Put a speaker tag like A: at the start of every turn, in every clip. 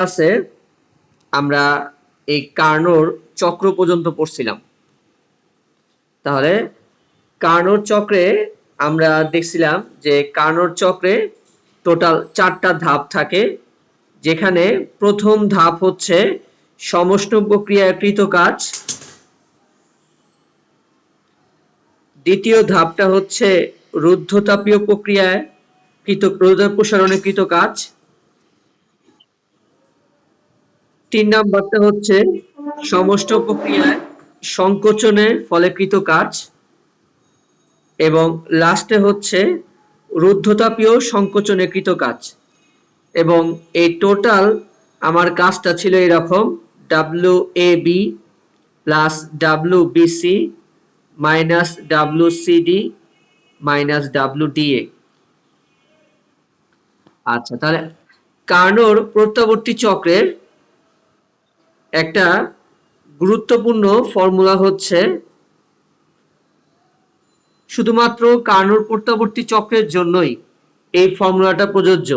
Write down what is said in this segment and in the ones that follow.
A: ক্লাসে আমরা এই কার্নোর চক্র পর্যন্ত পড়ছিলাম। তাহলে কার্নোর চক্রে আমরা দেখছিলাম যে কার্নোর চক্রে টোটাল 4টা ধাপ থাকে, যেখানে প্রথম ধাপ হচ্ছে সমষ্ণ প্রক্রিয়ায় কৃত কাজ, দ্বিতীয় ধাপটা হচ্ছে রুদ্ধতাপীয় প্রক্রিয়ায় রোধ প্রসারণে কৃত কাজ, 3 নাম্বারটা হচ্ছে সমষ্ণ প্রক্রিয়ায় সংকোচনের ফলে কৃত কাজ এবং লাস্টে হচ্ছে রুদ্ধতাপীয় সংকোচনে কৃত কাজ। এবং এই টোটাল আমার কাজটা ছিল এরকম: WAB plus WBC minus WCD minus WDA। আচ্ছা, তাহলে কার্নোর প্রত্যাবর্তী চক্রের একটা গুরুত্বপূর্ণ ফর্মুলা হচ্ছে, শুধুমাত্র কার্নোর প্রত্যাবর্তী চক্রের জন্যই এই ফর্মুলাটা প্রযোজ্য।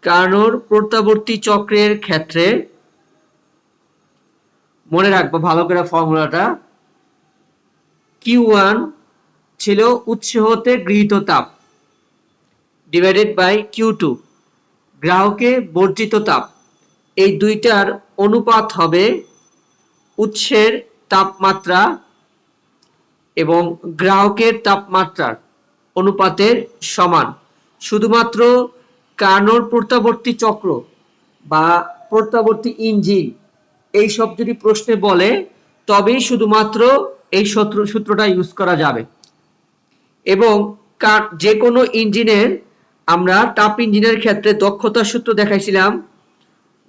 A: কার্নোর প্রত্যাবর্তী চক্রের ক্ষেত্রে মনে রাখবো ভালো করে ফর্মুলাটা। Q1 ছিল উৎস হতে গৃহীত তাপ ডিভাইডেড বাই Q2 গ্রাহকে বর্জিত তাপ। এই দুইটার অনুপাত হবে উৎসের তাপমাত্রা এবং গ্রাহকের তাপমাত্রার অনুপাতের সমান। শুধুমাত্র কার্নোর প্রত্যাবর্তী চক্র বা প্রত্যাবর্তী ইঞ্জিন এইসব যদি প্রশ্নে বলে, তবেই শুধুমাত্র এই সূত্রটা ইউজ করা যাবে। এবং যে কোনো ইঞ্জিনের, আমরা তাপ ইঞ্জিনের ক্ষেত্রে দক্ষতার সূত্র দেখাইছিলাম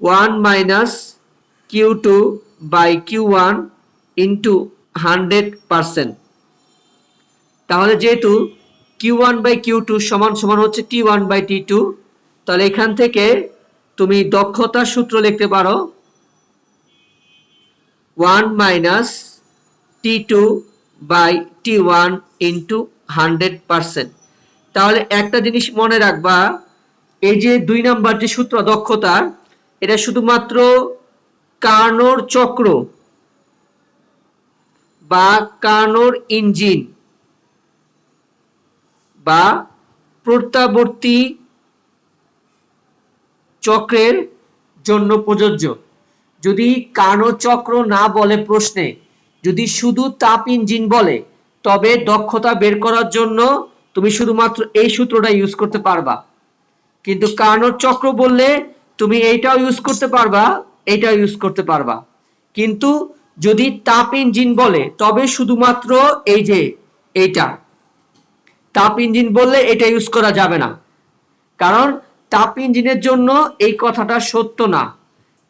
A: 1 minus Q2 by Q1 into 100%। তাহলে যেহেতু Q1 বাই Q2 সমান সমান হচ্ছে T1 বাই T2, তাহলে এখান থেকে তুমি দক্ষতার সূত্র লিখতে পারো 1 minus T2 by T1 into 100%। তাহলে একটা জিনিস মনে রাখবা, এই যে 2 নাম্বার যে সূত্র দক্ষতার, এটা শুধুমাত্র কার্নোর চক্র বা কার্নোর ইঞ্জিন বা প্রত্যাবর্তী চক্রের জন্য প্রযোজ্য। যদি কার্নোর চক্র না বলে প্রশ্নে, যদি শুধু তাপ ইঞ্জিন বলে, তবে দক্ষতা বের করার জন্য তুমি শুধুমাত্র এই সূত্রটা ইউজ করতে পারবা। কিন্তু কার্নোর চক্র বললে তুমি এইটাও ইউজ করতে পারবা, এইটাও ইউজ করতে পারবা। কিন্তু যদি তাপ ইঞ্জিন বলে, তবে শুধুমাত্র এই যে এইটা তাপ ইঞ্জিন বললে এটা ইউজ করা যাবে না। কারণ তাপ ইঞ্জিনের জন্য এই কথাটা সত্য না।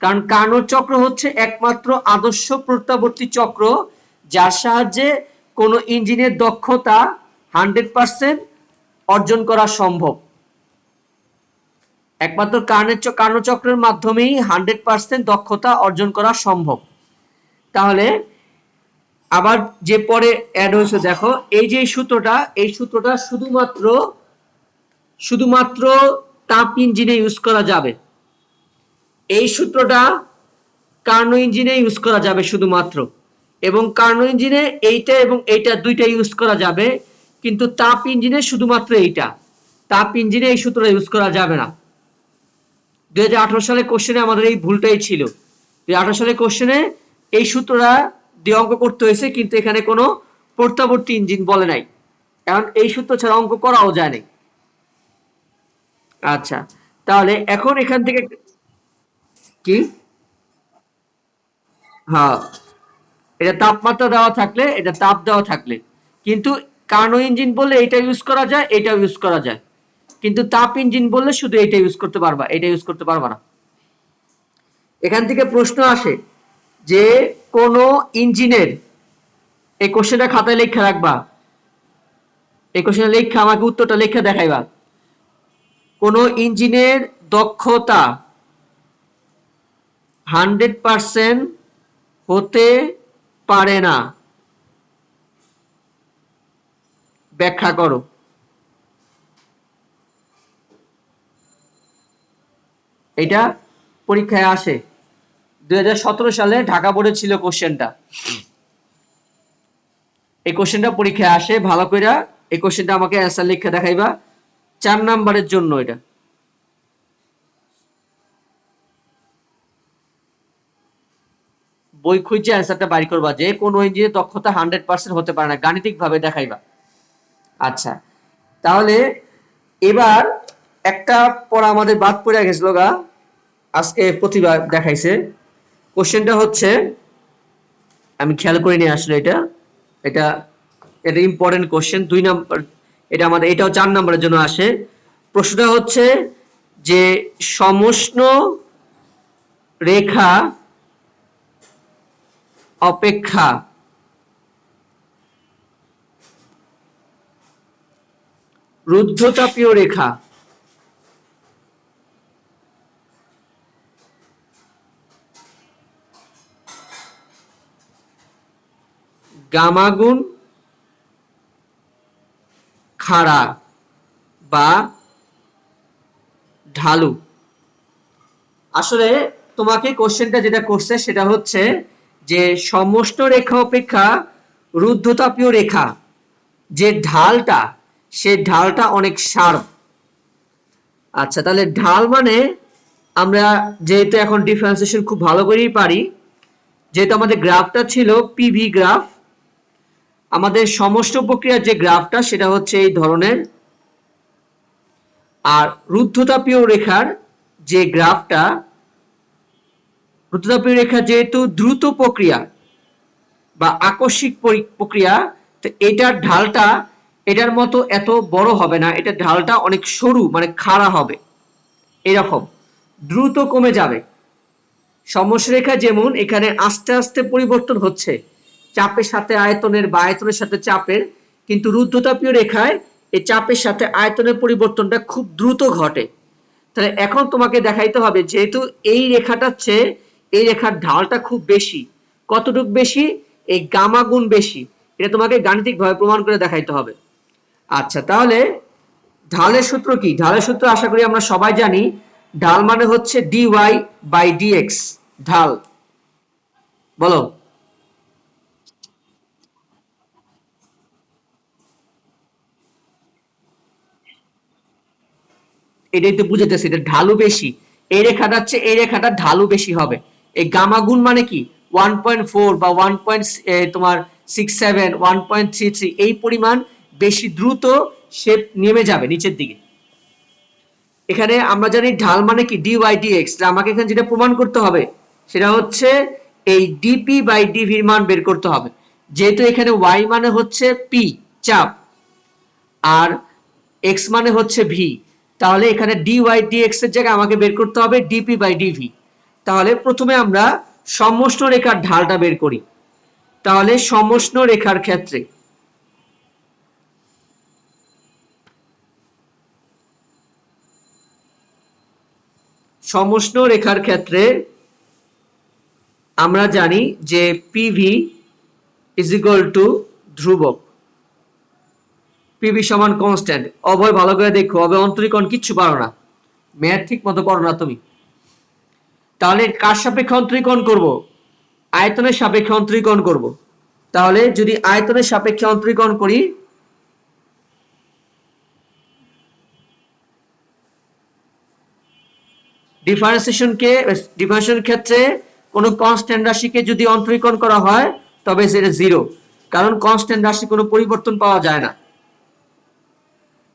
A: কারণ কার্নোর চক্র হচ্ছে একমাত্র আদর্শ প্রত্যাবর্তী চক্র, যার সাহায্যে কোনো ইঞ্জিনের দক্ষতা 100% অর্জন করা সম্ভব। একমাত্র কার্নোর চক্রের মাধ্যমেই 100% দক্ষতা অর্জন করা সম্ভব। তাহলে আবার যে পরে অ্যাড হয়েছে দেখো, এই যে এই সূত্রটা শুধুমাত্র তাপ ইঞ্জিনে ইউজ করা যাবে। এই সূত্রটা কার্নো ইঞ্জিনে ইউজ করা যাবে শুধুমাত্র, এবং কার্নো ইঞ্জিনে এইটা এবং এইটা দুইটা ইউজ করা যাবে। কিন্তু তাপ ইঞ্জিনে শুধুমাত্র এইটা, তাপ ইঞ্জিনে এই সূত্রটা ইউজ করা যাবে না। 2018 সালে কোশ্চেনে আমাদের এই ভুলটাই ছিল। 2018 সালে কোশ্চেনে এই সূত্রটা দিয়ে অঙ্ক করতে হয়েছে, কিন্তু এখানে কোনো প্রত্যাবর্তী ইঞ্জিন বলে নাই, কারণ এই সূত্র ছাড়া অঙ্ক করাও যায় না। আচ্ছা, তাহলে এখন এখান থেকে কি, হ্যাঁ, এটা তাপমাত্রা দেওয়া থাকলে, এটা তাপ দেওয়া থাকলে, কিন্তু কার্নো ইঞ্জিন বললে এটা ইউজ করা যায়, এটা ইউজ করা যায়। কিন্তু তাপ ইঞ্জিন বললে শুধু এটা ইউজ করতে পারবা, এটা ইউজ করতে পারবা না। এখান থেকে প্রশ্ন আসে যে কোন ইঞ্জিনের, এই কোশ্চেনটা খাতায় লেখা রাখবা, এই কোশ্চেনটা লেখা আমাকে উত্তরটা লেখা দেখাইবা। কোন ইঞ্জিনের দক্ষতা 100% হতে পারে না, ব্যাখ্যা করো। এটা পরীক্ষায় আসে 2017 সালে ঢাকা বোর্ডে ছিল কোশ্চেনটা। এই কোশ্চেনটা পরীক্ষায় আসে, ভালো কইরা এই কোশ্চেনটা আমাকে অ্যান্সার লিখে দেখাইবা 4 নাম্বারের জন্য। এটা বই খুঁজে অ্যান্সারটা বাইর করবা, যে কোন ইঞ্জিনিয়ার দক্ষতা 100% হতে পারে না, গাণিতিক ভাবে দেখাইবা। আচ্ছা, তাহলে এবার একটা পড়া আমাদের বাদ পড়ে গেছিল গা, আজকে প্রতিভা দেখাইছে। কোশ্চেনটা হচ্ছে, আমি খেয়াল করে নিয়ে আসলে এটা এটা এটা ইম্পর্টেন্ট কোশ্চেন, 2 নাম্বার, এটা আমাদের এটাও 4 নাম্বারের জন্য আসে। প্রশ্নটা হচ্ছে যে সমষ্ণ রেখা অপেক্ষা রুদ্ধতাপীয় রেখা গামাগুণ খাড়া বা ঢালু। আসলে তোমাকে কোশ্চেনটা যেটা করছে সেটা হচ্ছে যে সমষ্ণ রেখা অপেক্ষা রুদ্ধতাপীয় রেখা যে ঢালটা, সে ঢালটা অনেক শার্প। আচ্ছা, তাহলে ঢাল মানে আমরা যেহেতু এখন ডিফারেন্সিয়েশন খুব ভালো করেই পারি, যেহেতু আমাদের গ্রাফটা ছিল পিভি গ্রাফ, আমাদের সমষ্ণ প্রক্রিয়ার যে গ্রাফটা সেটা হচ্ছে এই ধরনের, আর রুদ্ধতাপীয় রেখার যে গ্রাফটা, রুদ্ধতাপীয় রেখা যেহেতু দ্রুত প্রক্রিয়া বা আকস্মিক প্রক্রিয়া, তো এটার ঢালটা এটার মতো এত বড় হবে না, এটা ঢালটা অনেক সরু মানে খাড়া হবে, এরকম দ্রুত কমে যাবে। সমস্যারেখা যেমন এখানে আস্তে আস্তে পরিবর্তন হচ্ছে চাপের সাথে আয়তনের বা আয়তনের সাথে চাপের, কিন্তু রুদ্ধতাপীয় রেখায় এই চাপের সাথে আয়তনের পরিবর্তনটা খুব দ্রুত ঘটে। তাহলে এখন তোমাকে দেখাইতে হবে যেহেতু এই রেখাটার চেয়ে এই রেখার ঢালটা খুব বেশি, কতটুকু বেশি, এই গামা গুণ বেশি, এটা তোমাকে গাণিতিকভাবে প্রমাণ করে দেখাইতে হবে। আচ্ছা, তাহলে ঢালের সূত্র কি? ঢালের সূত্র আশা করি আমরা সবাই জানি, ঢাল মানে হচ্ছে ডিওয়াই বাই ডিএক্স। ঢাল বলো। এটাই তো বুঝাইতেছি, এটা ঢালু বেশি, এই রেখাটা হচ্ছে এই রেখাটা ঢালু বেশি হবে। এই গামা গুণ মানে কি 1.4 বা 1. তোমার 67, 1.33, এই পরিমাণ বেশি দ্রুত সে নেমে যাবে নিচের দিকে। এখানে আমরা জানি ঢাল মানে কি ডিওয়াই ডিএক্স, আমাকে এখানে যেটা প্রমাণ করতে হবে সেটা হচ্ছে এই ডিপি বাই ডিভির মান বের করতে হবে। যেহেতু এখানে ওয়াই মানে হচ্ছে পি চাপ, আর এক্স মানে হচ্ছে ভি, তাহলে এখানে ডিওয়াই ডিএক্স এর জায়গায় আমাকে বের করতে হবে ডিপি বাই ডিভি। তাহলে প্রথমে আমরা সমষ্ণ রেখার ঢালটা বের করি। তাহলে সমষ্ণ রেখার ক্ষেত্রে সমষ্ণ রেখার ক্ষেত্রে আমরা জানি যে পিভি ইজ ইকুয়াল টু ধ্রুবক, পিভি সমান কনস্ট্যান্ট। অবয় ভালো করে দেখো, অবয় অন্তরীকরণ কিচ্ছু পারো না, ম্যাথ ঠিক মতো করো না তুমি। তাহলে কার সাপেক্ষে অন্তরীকরণ করব? আয়তনের সাপেক্ষে অন্তরীকরণ করব। তাহলে যদি আয়তনের সাপেক্ষে অন্তরীকরণ করি, ডিফারেন্সিয়েশনের ক্ষেত্রে কোনো কনস্ট্যান্ট রাশিকে যদি অন্তরীকরণ করা হয় তবে সেটা জিরো, কারণ কনস্ট্যান্ট রাশি কোনো পরিবর্তন পাওয়া যায় না।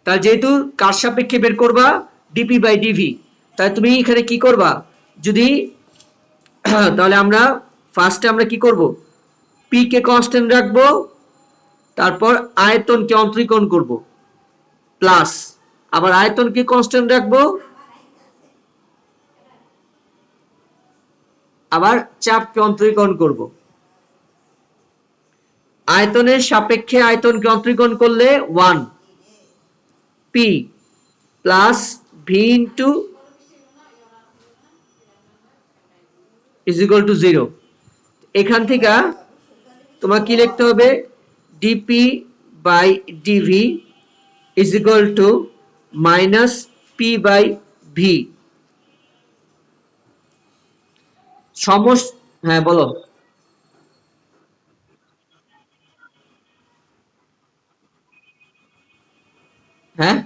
A: তাহলে যেহেতু কার সাপেক্ষে বের করবা ডিপি বাই ডিভি, তাহলে তুমি এখানে কি করবা, যদি তাহলে আমরা ফার্স্টে আমরা কি করব, পি কে কনস্ট্যান্ট রাখবো, তারপর আয়তনকে অন্তরীকরণ করব, প্লাস আবার আয়তনকে কনস্ট্যান্ট রাখবো, আবার চাপকে অন্তরীকরণ করব। আয়তনের সাপেক্ষে আয়তনকে অন্তরীকরণ করলে 1 P plus V into is equal to 0। এখান থেকে তোমার কি লিখতে হবে, DP by DV is equal to minus P by V. হ্যাঁ বলো। হ্যাঁ,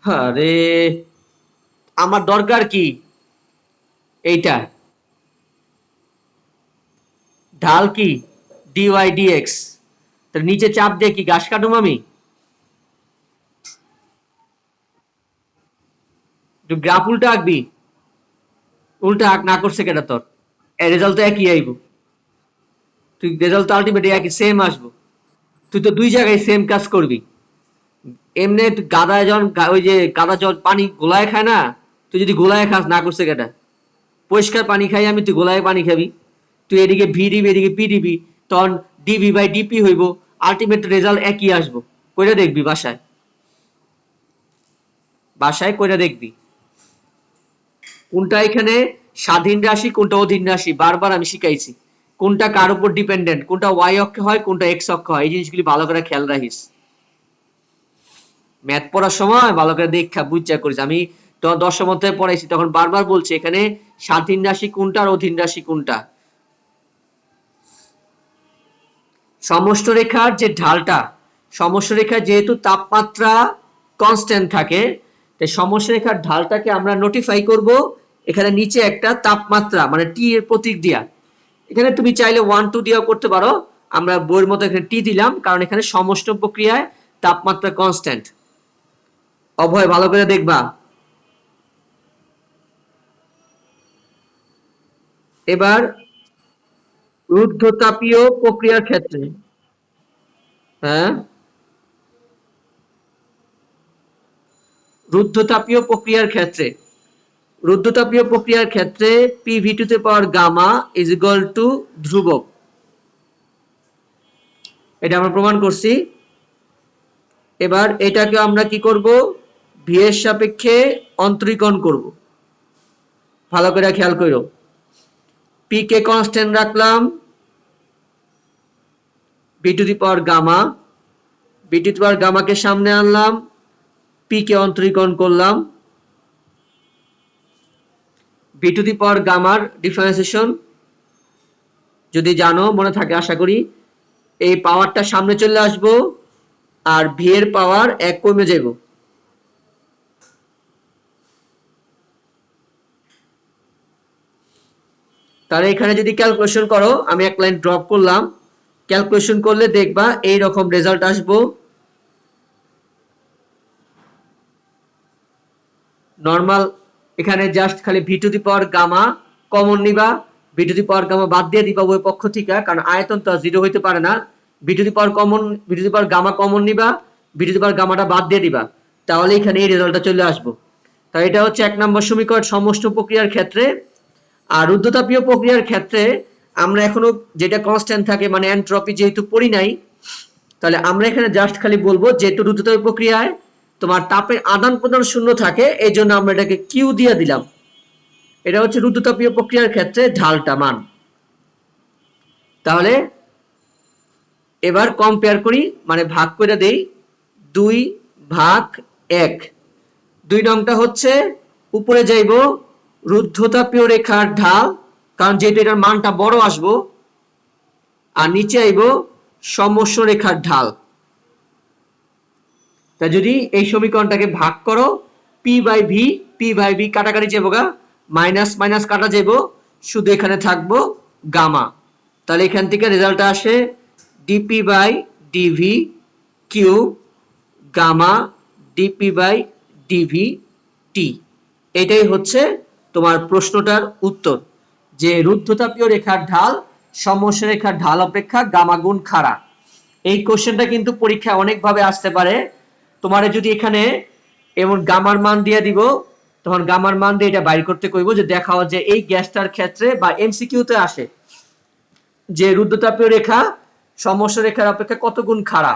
A: আরে আমার দরকার কি এইটা? ঢাল কি? DY DX. তার নিচে চাপ দিয়ে কি ঘাস কাটুম আমি? তুই গ্রাফ উল্টা আঁকবি? উল্টা আঁক, না করছে কেটা তোর? রেজাল্ট তো একই আইব। তুই রেজাল্ট তো আলটিমেটলি একই সেম আসবো। তুই তো দুই জায়গায় সেম কাজ করবি। এমনি গাদায় যখন ওই যে গাদা জল পানি গোলায় খায় না, তুই যদি গোলায় খাস, না করছে কেটা? পরিষ্কার পানি খাই আমি, তুই গোলায় পানি খাবি। তুই এদিকে ভি দিবি, এদিকে পি দিবি, তখন ডিভি বাই ডিপি হইব। আলটিমেট রেজাল্ট একই আসবো। কইরা দেখবি বাসায়। বাসায় কইরা দেখবি কোনটা এখানে স্বাধীন রাশি, কোনটা অধীন রাশি, বারবার আমি শিখাইছি। কোনটা কার উপর ডিপেন্ডেন্ট, কোনটা ওয়াই অক্ষে হয়, কোনটা এক্স অক্ষে হয়, এই জিনিসগুলি ভালো করে খেয়াল রাখিস। ম্যাথ পড়ার সময় ভালো করে দেখা বুঝা করিস। আমি তখন দশম অধ্যায়ে পড়াইছি, তখন বারবার বলছি এখানে স্বাধীন রাশি কোনটা আর অধীন রাশি কোনটা। সমষ্ট রেখার যে ঢালটা, সমষ্ট রেখার যেহেতু তাপমাত্রা কনস্ট্যান্ট থাকে, তাই সমষ্ট রেখার ঢালটাকে আমরা নোটিফাই করব এখানে নিচে একটা তাপমাত্রা মানে টি এর প্রতীক দিয়া। এখানে তুমি চাইলে 1 2 দিয়েও করতে পারো। আমরা বইয়ের মতো এখানে টি দিলাম, কারণ এখানে সমষ্ট প্রক্রিয়ায় তাপমাত্রা কনস্ট্যান্ট। অভয় ভালো করে দেখবা। এবার রুদ্ধতাপীয় প্রক্রিয়ার ক্ষেত্রে, হ্যাঁ, রুদ্ধতাপীয় প্রক্রিয়ার ক্ষেত্রে, রুদ্ধতাপীয় প্রক্রিয়ার ক্ষেত্রে P V to the power gamma is equal to ধ্রুবক। এটা আমরা প্রমাণ করছি। এবার এটাকে আমরা কি করব? ভি এর সাপেক্ষে অন্তরীকরণ করব। ভালো করে খেয়াল করো। পি কে কনস্ট্যান্ট রাখলাম, V to the power gamma, V to the power গামাকে সামনে আনলাম, পি কে অন্তরীকরণ করলাম। ভি টু দি পাওয়ার গামার ডিফারেন্সিয়েশন যদি জানো, মনে থাকে আশা করি, এই পাওয়ারটা সামনে চলে আসবো, আর ভি এর পাওয়ার এক কমে যাব। তাহলে এখানে যদি ক্যালকুলেশন করো, আমি এক লাইন ড্রপ করলাম, ক্যালকুলেশন করলে দেখবা এই রকম রেজাল্ট আসবো। নর্মাল এখানে জাস্ট খালি V to the power gamma common নিবা, V to the power gamma বাদ দিয়ে দিবা ওই পক্ষ থেকে, কারণ আয়তন তো জিরো হইতে পারে না। V to the power common, V to the power gamma common নিবা, ভি টু দি পাওয়ার গামাটা বাদ দিয়ে দিবা, তাহলে এখানে এই রেজাল্টটা চলে আসবো। তাই এটা হচ্ছে 1 নম্বর সমীকরণ সমষ্ট প্রক্রিয়ার ক্ষেত্রে। আর রুদ্ধতাপীয় প্রক্রিয়ার ক্ষেত্রে আমরা এখনো যেটা কনস্ট্যান্ট থাকে, মানে এন্ট্রপি যেহেতু পড়ি নাই, তাহলে আমরা এখানে জাস্ট খালি বলবো যেহেতু রুদ্ধতাপীয় প্রক্রিয়ায় তোমার তাপের আদান প্রদান শূন্য থাকে, এই জন্য আমরা এটাকে কিউ দিয়ে দিলাম। এটা হচ্ছে রুদ্ধতাপীয় প্রক্রিয়ার ক্ষেত্রে ঢালটা মান। তাহলে এবার কম্পেয়ার করি, মানে ভাগ করে দেই। 2/1। 2 নংটা হচ্ছে উপরে যাইব রুদ্ধতাপীয় রেখার ঢাল, কারণ যেহেতু এটার মানটা বড় আসবো, আর নিচে আইব সমস্য রেখার ঢাল। তা যদি এই সমীকরণটাকে ভাগ করো, P by V, P by V কাটাকাটি যাবো গা, মাইনাস মাইনাস কাটা যাবো, শুধু এখানে থাকবো গামা। তাহলে এখান থেকে রেজাল্ট আসে DP by DV Q gamma DP by DV T. এটাই হচ্ছে তোমার প্রশ্নটার উত্তর, যে রুদ্ধতাপীয় রেখার ঢাল সমস্যা রেখার ঢাল অপেক্ষা গামা গুণ খাড়া। এই কোশ্চেনটা কিন্তু পরীক্ষায় অনেকভাবে আসতে পারে। তোমার যদি এখানে এমন গামার মান দিয়ে দিব, তখন গামার মান দিয়ে এটা বাইর করতে কইব, যে দেখাও যে এই গ্যাসটার ক্ষেত্রে বা এমসিকিউতে আসে যে রুদ্ধতাপীয় রেখা সমস্যা রেখার অপেক্ষা কত গুণ খাড়া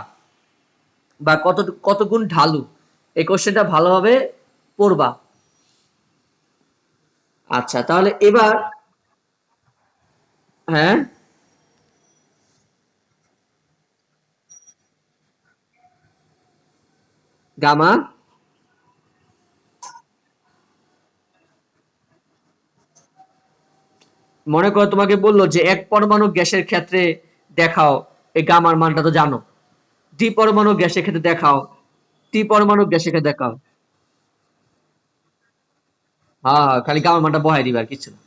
A: বা কত কত গুণ ঢালু। এই কোশ্চেনটা ভালোভাবে পড়বা। আচ্ছা, তাহলে এবার, হ্যাঁ, গামা মনে করো তোমাকে বললো যে এক পরমাণু গ্যাসের ক্ষেত্রে দেখাও এই গামার মানটা তো জানো, দ্বি পরমাণু গ্যাসের ক্ষেত্রে দেখাও, ত্রি পরমাণু গ্যাসের ক্ষেত্রে দেখাও। হ্যাঁ হ্যাঁ, খালি গামার মানটা বসাই দিবে আর কিছু না।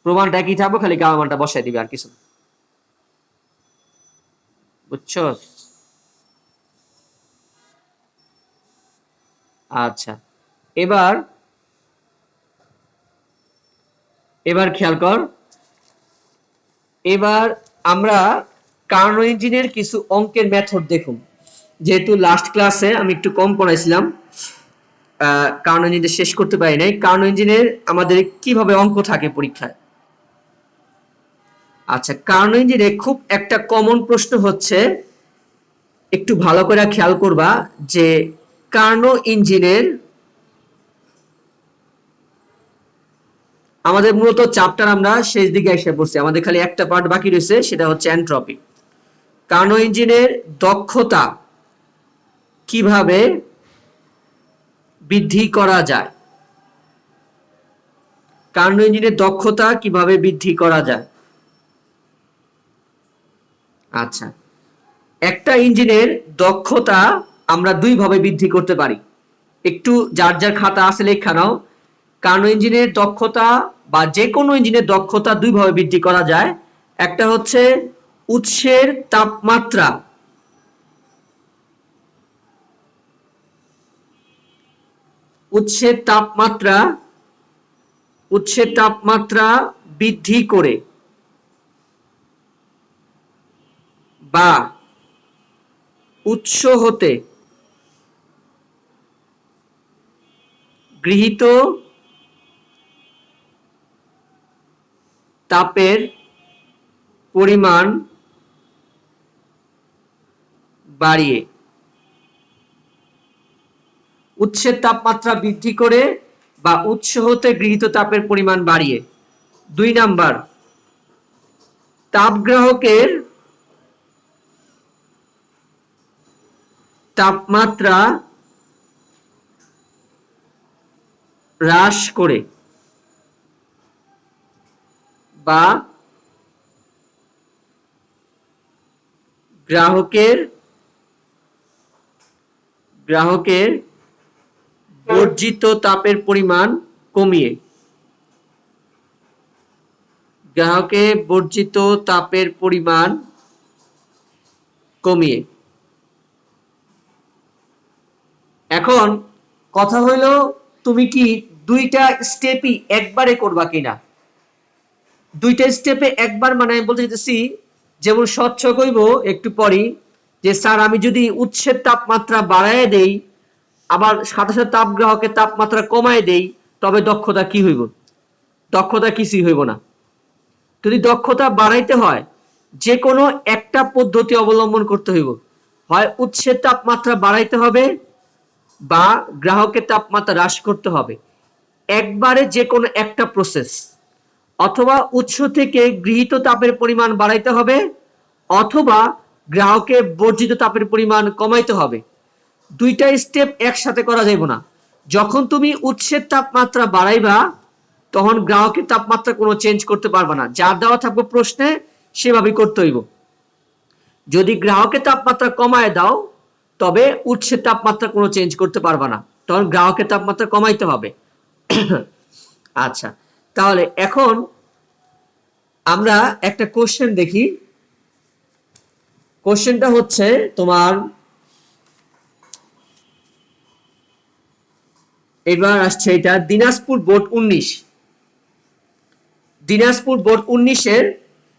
A: প্রমাণটা একই থাকবো, খালি গামার মানটা বসাই দিবে আর কিছু না। বুঝছো? আচ্ছা, এবার এবার খেয়াল কর। এবার আমরা কার্নো ইঞ্জিনের কিছু অঙ্কের মেথড দেখুন। যেহেতু লাস্ট ক্লাসে আমি একটু কম পড়াইছিলাম, কার্নো ইঞ্জিনটা শেষ করতে পারি নাই। কার্নো ইঞ্জিনের আমাদের কিভাবে অঙ্ক থাকে পরীক্ষায়। আচ্ছা, কার্নো ইঞ্জিনে খুব একটা কমন প্রশ্ন হচ্ছে, একটু ভালো করে খেয়াল করবা যে কার্নো ইঞ্জিনের আমাদের মূলত চ্যাপ্টার আমরা শেষ দিকে এসে পড়ছি, আমাদের খালি একটা পার্ট বাকি রয়েছে, সেটা হচ্ছে এনট্রপি। কার্নো ইঞ্জিনের দক্ষতা কিভাবে বৃদ্ধি করা যায়, কার্নো ইঞ্জিনের দক্ষতা কিভাবে বৃদ্ধি করা যায়। আচ্ছা, একটা ইঞ্জিনের দক্ষতা আমরা দুই ভাবে বৃদ্ধি করতে পারি। একটু যার যার খাতা আছে লেখা নাও। কার্নো ইঞ্জিনের দক্ষতা বা যে কোনো ইঞ্জিনের দক্ষতা দুই ভাবে বৃদ্ধি করা যায়। একটা হচ্ছে উৎসের তাপমাত্রা, উৎসের তাপমাত্রা উৎসের তাপমাত্রা বৃদ্ধি করে, বা উৎস হতে গৃহীত তাপের পরিমাণ বাড়িয়ে। উৎসের তাপমাত্রা বৃদ্ধি করে বা উৎস হতে গৃহীত তাপের পরিমাণ বাড়িয়ে। 2 নাম্বার, তাপগ্রাহকের তাপমাত্রা হ্রাস করে বা গ্রাহকের বর্জিত তাপের পরিমাণ কমিয়ে। গ্রাহকের বর্জিত তাপের পরিমাণ কমিয়ে। এখন কথা হইলো তুমি কি দুইটা স্টেপই একবারে করবা কিনা। দুইটা স্টেপে একবার মানে আমি বলতে চাইতেছি, যেমন স্বচ্ছ কইব একটু পরই যে স্যার আমি যদি উৎসের তাপমাত্রা বাড়ায় দেই আবার সাথে সাথে তাপগ্রাহকের তাপমাত্রা কমায় দেই, তবে দক্ষতা কি হইব? দক্ষতা কিছুই হইব না। যদি দক্ষতা বাড়াইতে হয় যে কোনো একটা পদ্ধতি অবলম্বন করতে হইব, হয় উৎসের তাপমাত্রা বাড়াইতে হবে বা গ্রাহকের তাপমাত্রা হ্রাস করতে হবে, একবারে যে কোনো একটা প্রসেস। অথবা উৎস থেকে গৃহীত তাপের পরিমাণ বাড়াইতে হবে অথবা গ্রাহকের বর্জিত তাপের পরিমাণ কমাইতে হবে। দুইটা স্টেপ একসাথে করা যাবে না। যখন তুমি উৎসের তাপমাত্রা বাড়াইবা তখন গ্রাহকের তাপমাত্রা কোনো চেঞ্জ করতে পারবে না, যা দেওয়া থাকবে প্রশ্নে সেভাবেই করতে হইব। যদি গ্রাহকের তাপমাত্রা কমায় দাও তবে উৎসের তাপমাত্রা কোনো চেঞ্জ করতে পারবে না, তখন গ্রাহকের তাপমাত্রা কমাইতে হবে। আচ্ছা, তাহলে এখন আমরা একটা কোশ্চেন দেখি। কোশ্চেনটা হচ্ছে তোমার, এবার আসছে এটা দিনাজপুর বোর্ড 19 এর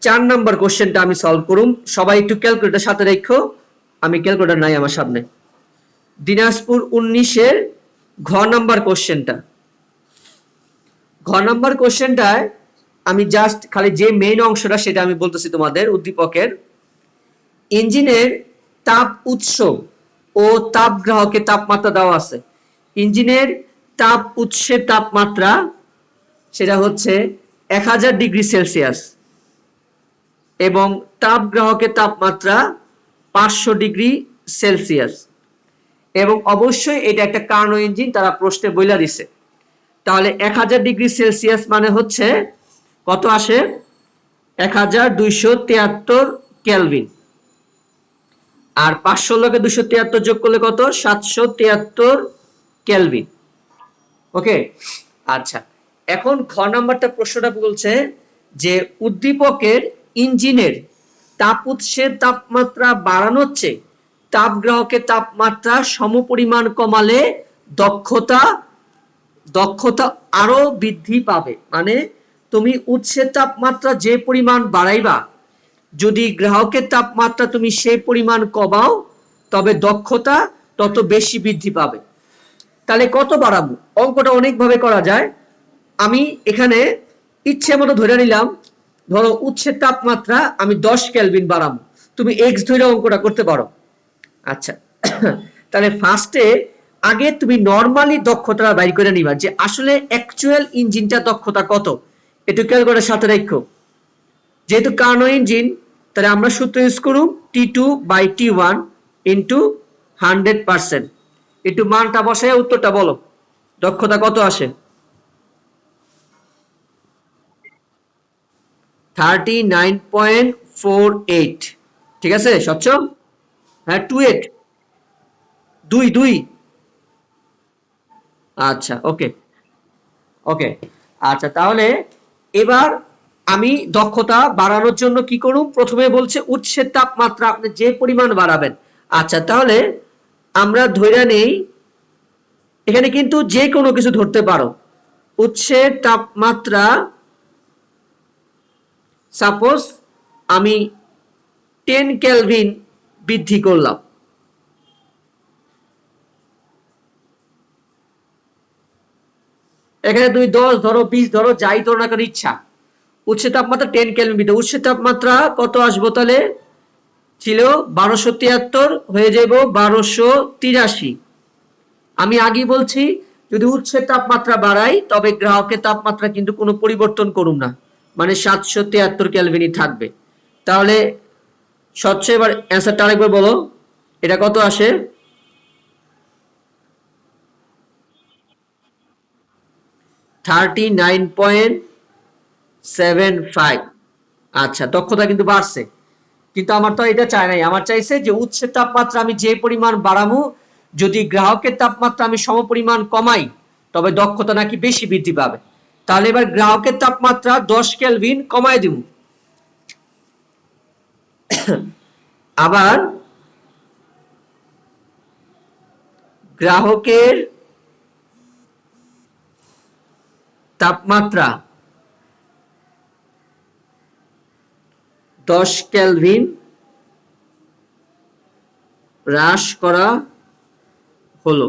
A: 4 নাম্বার কোশ্চেনটা আমি সলভ করুম। সবাই একটু ক্যালকুলেটর সাথে রেখো, আমি ক্যালকুলেটর নাই আমার সামনে। দিনাজপুর 19-এর ঘ নাম্বার কোশ্চেনটা। ঘ নাম্বার কোশ্চেনটায় আমি জাস্ট খালি যে মেইন অংশটা সেটা আমি বলতেছি তোমাদের। উদ্দীপকের ইঞ্জিনের তাপ উৎস ও তাপ গ্রাহকের তাপমাত্রা দেওয়া আছে। ইঞ্জিনের তাপ উৎসের তাপমাত্রা সেটা হচ্ছে 1000 ডিগ্রি সেলসিয়াস এবং তাপ গ্রাহকের তাপমাত্রা 500 ডিগ্রি সেলসিয়াস। এবং অবশ্যই এটা একটা কার্নো ইঞ্জিন, তারা প্রশ্নে বইলা দিছে। তাহলে 1000 ডিগ্রি সেলসিয়াস মানে হচ্ছে কত আসে? 1273 কেলভিন। আর 516 কে 273 যোগ করলে কত? 773 কেলভিন। ওকে, আচ্ছা, এখন খ নাম্বারটা প্রশ্নটা বলছে যে উদ্দীপকের ইঞ্জিনের তাপ উৎসের তাপমাত্রা বাড়ানোর চেয়ে তাপ গ্রাহকের তাপমাত্রা সমপরিমাণ কমালে দক্ষতা দক্ষতা আরো বৃদ্ধি পাবে। মানে তুমি উৎসের তাপমাত্রা যে পরিমাণ বাড়াইবা, যদি গ্রাহকের তাপমাত্রা তুমি সেই পরিমাণ কমাও, তবে দক্ষতা তত বেশি বৃদ্ধি পাবে। তাহলে কত বাড়াবো? অঙ্কটা অনেকভাবে করা যায়। আমি এখানে ইচ্ছে মতো ধরে নিলাম, ধরো উৎসের তাপমাত্রা আমি 10 কেলভিন বাড়াবো, তুমি এক্স ধরে অঙ্কটা করতে পারো। আচ্ছা, তাহলে ফার্স্টে আগে তুমি নরমালি দক্ষতা বাইর করে নিবা যে আসলে অ্যাকচুয়াল ইঞ্জিনটা দক্ষতা কত, একটু ক্যালকুলেটরের সাথে রাখো। যেহেতু কার্নো ইঞ্জিন, তাহলে আমরা সূত্র ইউজ করব T2/T1 ইন্টু 100%। একটু মানটা বসায় উত্তরটা বলো, দক্ষতা কত আসে? 39.48। ঠিক আছে স্বচ্ছ? হ্যাঁ, 28, 2 আচ্ছা, ওকে ওকে। আচ্ছা, তাহলে এবার আমি দক্ষতা বাড়ানোর জন্য কি করব? প্রথমে বলছে উৎসের তাপমাত্রা আপনি যে পরিমাণ বাড়াবেন। আচ্ছা, তাহলে আমরা ধরে নেই, এখানে কিন্তু যে কোনো কিছু ধরতে পারো। উৎসের তাপমাত্রা সাপোজ আমি 10 কেলভিন বৃদ্ধি করলাম। এখানে তুমি 10 ধরো, 20 ধরো, যাই ধরো না কেন ইচ্ছা। উৎসের তাপমাত্রা 10 কেলভিন বৃদ্ধি। উৎসের তাপমাত্রা কত আসবো তাহলে? ছিল 1273, হয়ে যাব 1283। আমি আগেই বলছি যদি উৎসের তাপমাত্রা বাড়াই তবে গ্রাহকের তাপমাত্রা কিন্তু কোনো পরিবর্তন করুন না, মানে 773 কেলভিনই থাকবে। তাহলে স্বচ্ছ এবার অ্যান্সারটা আরেকবার বলো, এটা কত আসে? 39.75। আচ্ছা, দক্ষতা কিন্তু বাড়ছে, কিন্তু আমার তো এটা চাই নাই। আমার চাইছে যে উৎসের তাপমাত্রা আমি যে পরিমাণ বাড়াবো, যদি গ্রাহকের তাপমাত্রা আমি সমপরিমাণ কমাই, তবে দক্ষতা নাকি বেশি বৃদ্ধি পাবে। তাহলে এবার গ্রাহকের তাপমাত্রা 10 কেলভিন কমায় দিব। আবার গ্রাহকের তাপমাত্রা 10 কেলভিন হ্রাস করা হলো।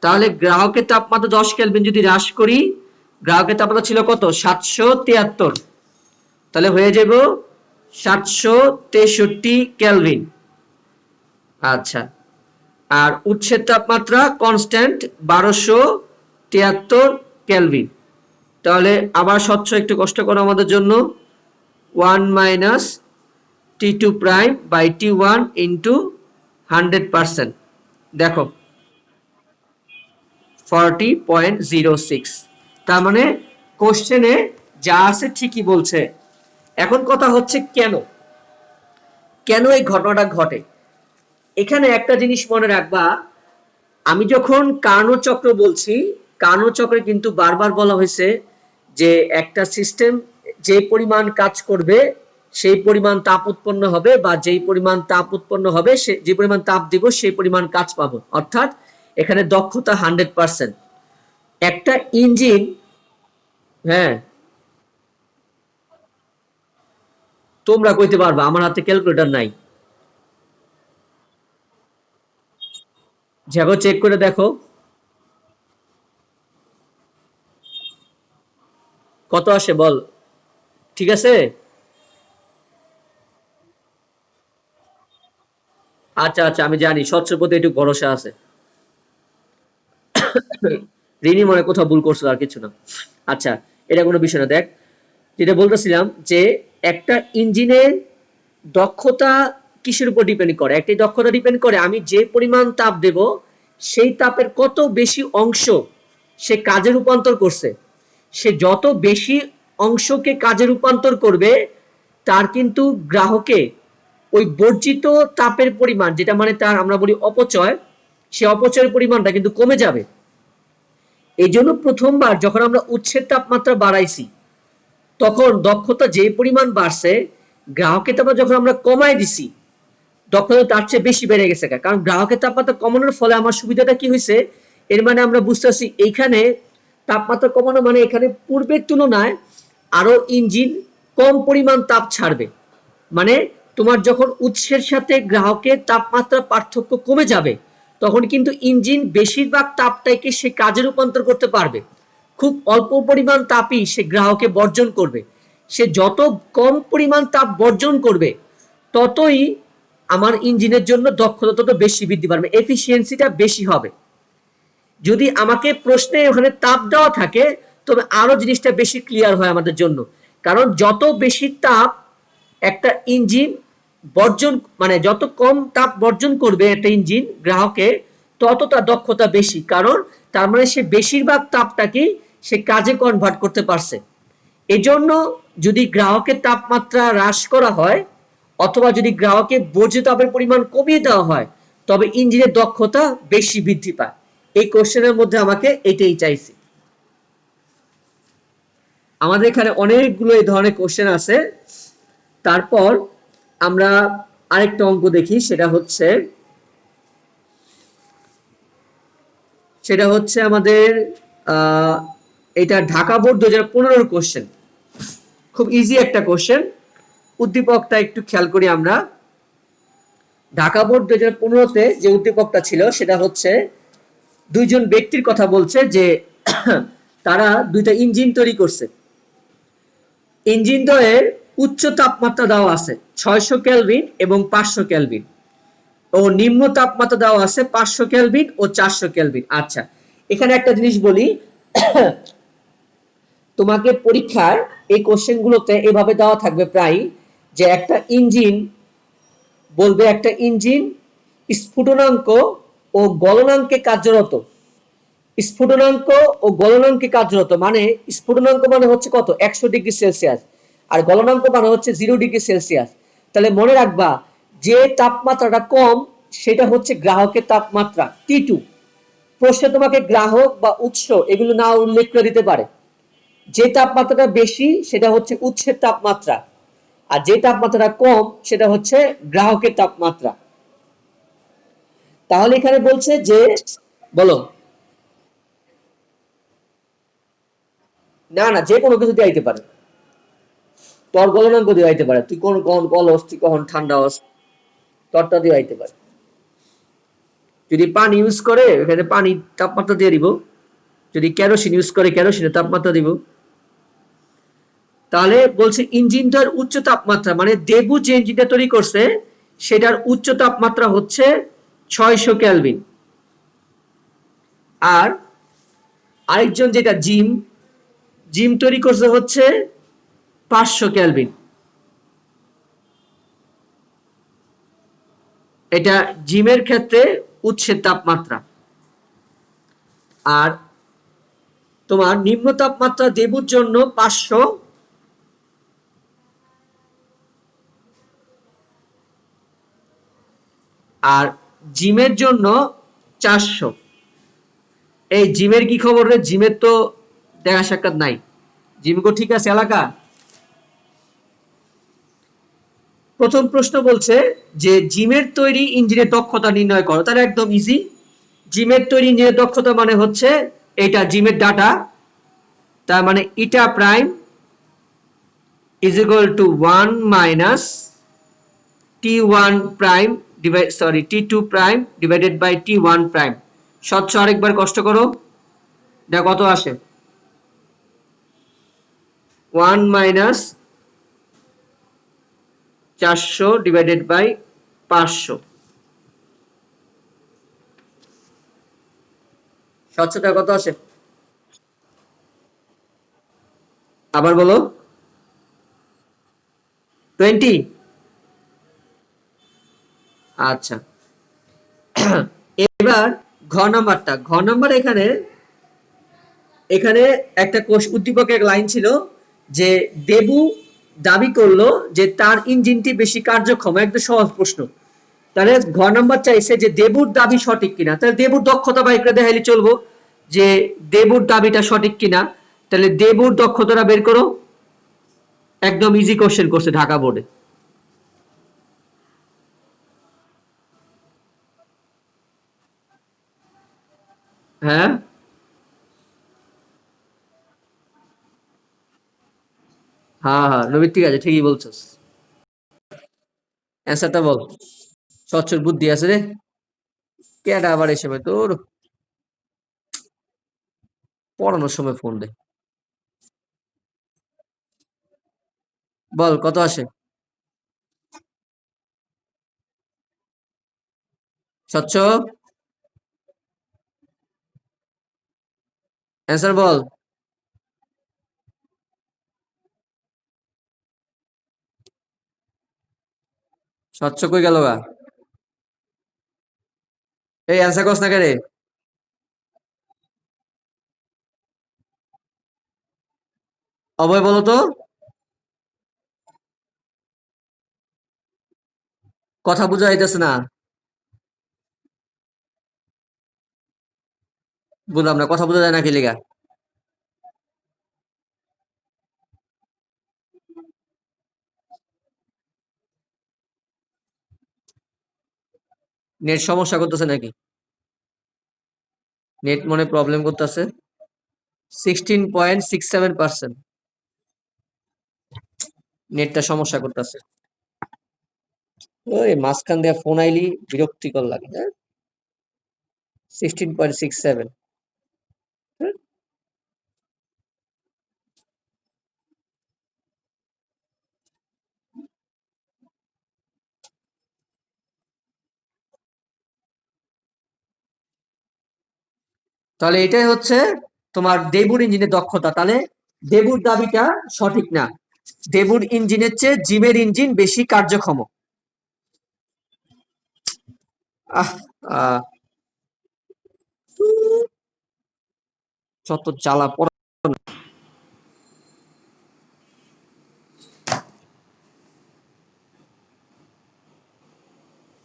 A: তাহলে গ্রাহকের তাপমাত্রা 10 কেলভিন যদি হ্রাস করি, গ্রাহকের তাপমাত্রা ছিল কত? 773, তাহলে হয়ে যাব 763 কেলভিন। আচ্ছা, আর উৎসের তাপমাত্রা কনস্ট্যান্ট 1273 কেলভিন। তাহলে আবার স্বচ্ছ একটু কষ্ট করো আমাদের জন্য, 1 মাইনাস T2'/T1 ইন্টু 100%। দেখো 40.06। তার মানে কোশ্চেনে যা আছে ঠিকই বলছে। এখন কথা হচ্ছে কেন কেন এই ঘটনাটা ঘটে। এখানে একটা জিনিস মনে রাখবা, আমি যখন কার্নো চক্র বলছি, কার্নো চক্রে কিন্তু বারবার বলা হয়েছে যে একটা সিস্টেম যে পরিমাণ কাজ করবে সেই পরিমাণ তাপ উৎপন্ন হবে, বা যেই পরিমাণ তাপ উৎপন্ন হবে যে পরিমাণ তাপ দিব সেই পরিমাণ কাজ পাবো। অর্থাৎ এখানে দক্ষতা 100%। একটা ইঞ্জিন, হ্যাঁ তোমরা কইতে পারবা, আমার হাতে ক্যালকুলেটর নাই। ঝাগো চেক করে দেখো কত আসে বল। ঠিক আছে, আচ্ছা আচ্ছা, আমি জানি স্বচ্ছের প্রতি একটু ভরসা আছে। রিনি মনে কোথাও ভুল করছো, আর কিছু না। আচ্ছা, এটা কোনো বিষয় না। দেখ, যেটা বলতেছিলাম যে একটা ইঞ্জিনের দক্ষতা কিসের উপর ডিপেন্ড করে? একটি দক্ষতা ডিপেন্ড করে আমি যে পরিমাণ তাপ দেব সেই তাপের কত বেশি অংশ সে কাজে রূপান্তর করছে। সে যত বেশি অংশকে কাজে রূপান্তর করবে তার কিন্তু গ্রাহকে ওই বর্জিত তাপের পরিমাণ, যেটা মানে তার আমরা বলি অপচয়, সে অপচয়ের পরিমাণটা কিন্তু কমে যাবে। এই জন্য প্রথমবার যখন আমরা উৎসের তাপমাত্রা বাড়াইছি তখন দক্ষতা যে পরিমাণ বাড়ছে, গ্রাহকের তাপমাত্রা যখন আমরা কমাই দিছি দক্ষতা তার চেয়ে বেশি বেড়ে গেছে। কারণ গ্রাহকের তাপমাত্রা কমানোর ফলে আমার সুবিধাটা কি হয়েছে, এর মানে আমরা বুঝতেছি এইখানে তাপমাত্রা কমানো মানে এখানে পূর্বের তুলনায় আরো ইঞ্জিন কম পরিমাণ তাপ ছাড়বে। মানে তোমার যখন উৎসের সাথে গ্রাহকের তাপমাত্রা পার্থক্য কমে যাবে তখন কিন্তু ইঞ্জিন বেশিরভাগ তাপটাকে সে কাজে রূপান্তর করতে পারবে। খুব অল্প পরিমাণ তাপই সে গ্রাহকে বর্জন করবে। সে যত কম পরিমাণ তাপ বর্জন করবে ততই আমার ইঞ্জিনের জন্য দক্ষতা তত বেশি বৃদ্ধি পাবে, এফিসিয়েন্সিটা বেশি হবে। যদি আমাকে প্রশ্নে ওখানে তাপ দেওয়া থাকে তবে আরো জিনিসটা বেশি ক্লিয়ার হয় আমাদের জন্য। কারণ যত বেশি তাপ একটা ইঞ্জিন বর্জন, মানে যত কম তাপ বর্জন করবে একটা ইঞ্জিন গ্রাহকে তত তার দক্ষতা বেশি। কারণ তার মানে সে বেশিরভাগ তাপটাকে সে কাজে কনভার্ট করতে পারছে। এজন্য যদি গ্রাহকের তাপমাত্রা হ্রাস করা হয় অথবা যদি গ্রাহকের বর্জ্য তাপের পরিমাণ কমিয়ে দেওয়া হয় তবে ইঞ্জিনের দক্ষতা বেশি বৃদ্ধি পায়। এই কোশ্চেনের মধ্যে আমাকে এটাই চাইছি। আমাদের এখানে অনেকগুলো এই ধরনের কোশ্চেন আছে। তারপর আমরা আরেকটা অঙ্ক দেখি, সেটা হচ্ছে আমাদের এটা ঢাকা বোর্ড 2015 কোশ্চেন। খুব ইজি একটা কোশ্চেন, উদ্দীপকটা একটু খেয়াল করি আমরা। ঢাকা বোর্ড 2015-তে যে উদ্দীপকটা ছিল সেটা হচ্ছে দুইজন ব্যক্তির কথা বলছে যে তারা দুইটা ইঞ্জিন তৈরি করছে। ইঞ্জিন দ্বয়ের উচ্চ তাপমাত্রা দেওয়া আছে 600 কেলভিন এবং 500 কেলভিন ও নিম্ন তাপমাত্রা দেওয়া আছে 500 কেলভিন ও 400 কেলভিন। আচ্ছা, এখানে একটা জিনিস বলি, তোমাকে পরীক্ষায় এই কোশ্চেনগুলোতে এভাবে দেওয়া থাকবে প্রায়, যে একটা ইঞ্জিন বলবে একটা ইঞ্জিন স্ফুটনাঙ্ক ও গলনাঙ্কে কার্যরত। স্ফুটনাঙ্ক ও গলনাঙ্কে কার্যরত মানে স্ফুটনাঙ্ক মানে হচ্ছে কত, 100 ডিগ্রি সেলসিয়াস, আর গলনাঙ্ক মানে হচ্ছে 0 ডিগ্রি সেলসিয়াস। তাহলে মনে রাখবা যে তাপমাত্রাটা কম সেটা হচ্ছে গ্রাহকের তাপমাত্রা T2। প্রশ্নে তোমাকে গ্রাহক বা উৎস এগুলো না উল্লেখ করে দিতে পারে। যে তাপমাত্রাটা বেশি সেটা হচ্ছে উৎসের তাপমাত্রা, আর যে তাপমাত্রাটা কম সেটা হচ্ছে গ্রাহকের তাপমাত্রা। তাহলে এখানে বলছে যে, বলো। না না, যে কোনো কিছু দিয়ে আইতে পারে, তোর গলনাঙ্ক দিয়ে আইতে পারে, তুই কখন গলস, তুই কখন ঠান্ডা হস, তোরটা দিয়ে আইতে পারে। যদি পানি ইউজ করে এখানে পানি তাপমাত্রা দিয়ে দিব, যদি কেরোসিন ইউজ করে কেরোসিনের তাপমাত্রা দিব। তাহলে বলছে ইঞ্জিনটার উচ্চ তাপমাত্রা মানে দেবু যে ইঞ্জিনটা তৈরি করছে সেটার উচ্চ তাপমাত্রা হচ্ছে 600 কেলভিন, আর আরেকজন যেটা জিম তৈরি করছে হচ্ছে 500 কেলভিন। এটা জিমের ক্ষেত্রে উৎসের তাপমাত্রা। আর তোমার নিম্ন তাপমাত্রা দেবুর জন্য 500, আর জিমের জন্য 400। এই জিমের কি খবর রে? জিমের তো দেখা সাক্ষাৎ নাই। জিমকো ঠিক আছে এলাকা? প্রথম প্রশ্ন বলছে যে জিমের তৈরি ইঞ্জিনের দক্ষতা নির্ণয় করো। তাহলে একদম ইজি, জিমের তৈরি ইঞ্জিনের দক্ষতা মানে হচ্ছে এটা জিমের ডাটা, তার মানে eta prime is equal to 1 minus T1 prime T2 prime divided by T1 prime. স্বচ্ছ আরেকবার কষ্ট করো, এটা কত আসে? 1 মাইনাস 400 ডিভাইডেড বাই 500। স্বচ্ছতা কত আসে? আবার বলো। 20। আচ্ছা, এবার ঘ নাম্বার এখানে এখানে একটা কোষ উদ্দীপকের লাইন ছিল যে দেবু দাবি করলো যে তার ইঞ্জিনটি বেশি কার্যক্ষম, একদম সহজ প্রশ্ন। তাহলে ঘ নাম্বার চাইছে যে দেবুর দাবি সঠিক কিনা, তাহলে দেবুর দক্ষতা বাইর করে দেখাইলে চলবো যে দেবুর দাবিটা সঠিক কিনা। তাহলে দেবুর দক্ষতাটা বের করো, একদম ইজি কোশ্চেন করছে ঢাকা বোর্ডে। হ্যাঁ হ্যাঁ হ্যাঁ নবীর, ঠিক আছে, ঠিকই বলছস। অ্যান্সারটা বল। স্বচ্ছর বুদ্ধি আছে রে। কেডা আবার এসে তোর পড়ানোর সময় ফোন দে। বল কত আসে। স্বচ্ছ, অ্যান্সার বল। স্বচ্ছ কই গেল গা? এই অ্যান্সার করছ না কে রে? অভয় বলো তো। কথা বোঝা যাইতেছে না। বুঝলাম না, কথা বোঝা যায় না কি লিগা? নেট সমস্যা করতেছে নাকি? নেট মনে প্রবলেম করতেছে। 16.67%। নেটটা সমস্যা করতেছে। ওই মাঝখান দিয়ে ফোন আইলি বিরক্তিকর লাগে, হ্যাঁ। 16.67। তাহলে এটাই হচ্ছে তোমার দেবুর ইঞ্জিনের দক্ষতা। তাহলে দেবুর দাবিটা সঠিক না, দেবুর ইঞ্জিনের চেয়ে জিমের ইঞ্জিন বেশি কার্যক্ষম। আহ আহ যত জ্বালা পড়া।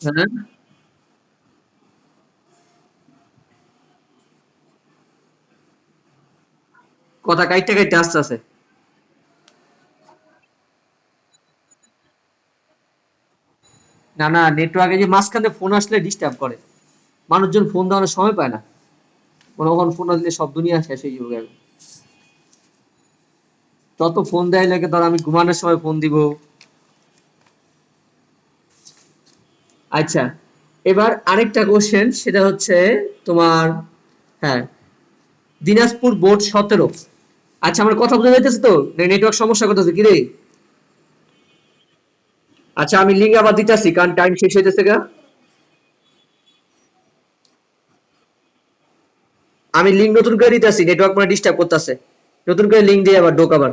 A: হ্যাঁ, কথা কাইটটা কাইটটা আস্তে আছে। না না, নেটওয়ার্কে যে মাঝখানে ফোন আসলে ডিস্টার্ব করে, মানুষজন ফোন দেওয়ার সময় পায় না। কখন ফোন আসলে সব দুনিয়া শেষ হয়ে যাবে। যত ফোন দেয় লাগে, ধর আমি ঘুমানোর সময় ফোন দিব। আচ্ছা, এবার আরেকটা কোশ্চেন, সেটা হচ্ছে তোমার, হ্যাঁ, দিনাজপুর বোর্ড 17। আচ্ছা, আমার কথা বোঝা যাইতেছে তো? নেটওয়ার্ক সমস্যা করতেছে কি রে? আচ্ছা, আমি লিঙ্ক আবার দিতেছি কারণ টাইম শেষ হইতেছে গা। আমি লিঙ্ক নতুন করে দিতেছি, নেটওয়ার্ক মানে ডিস্টার্ব করতেছে। নতুন করে লিঙ্ক দিয়ে আবার ঢোক আবার।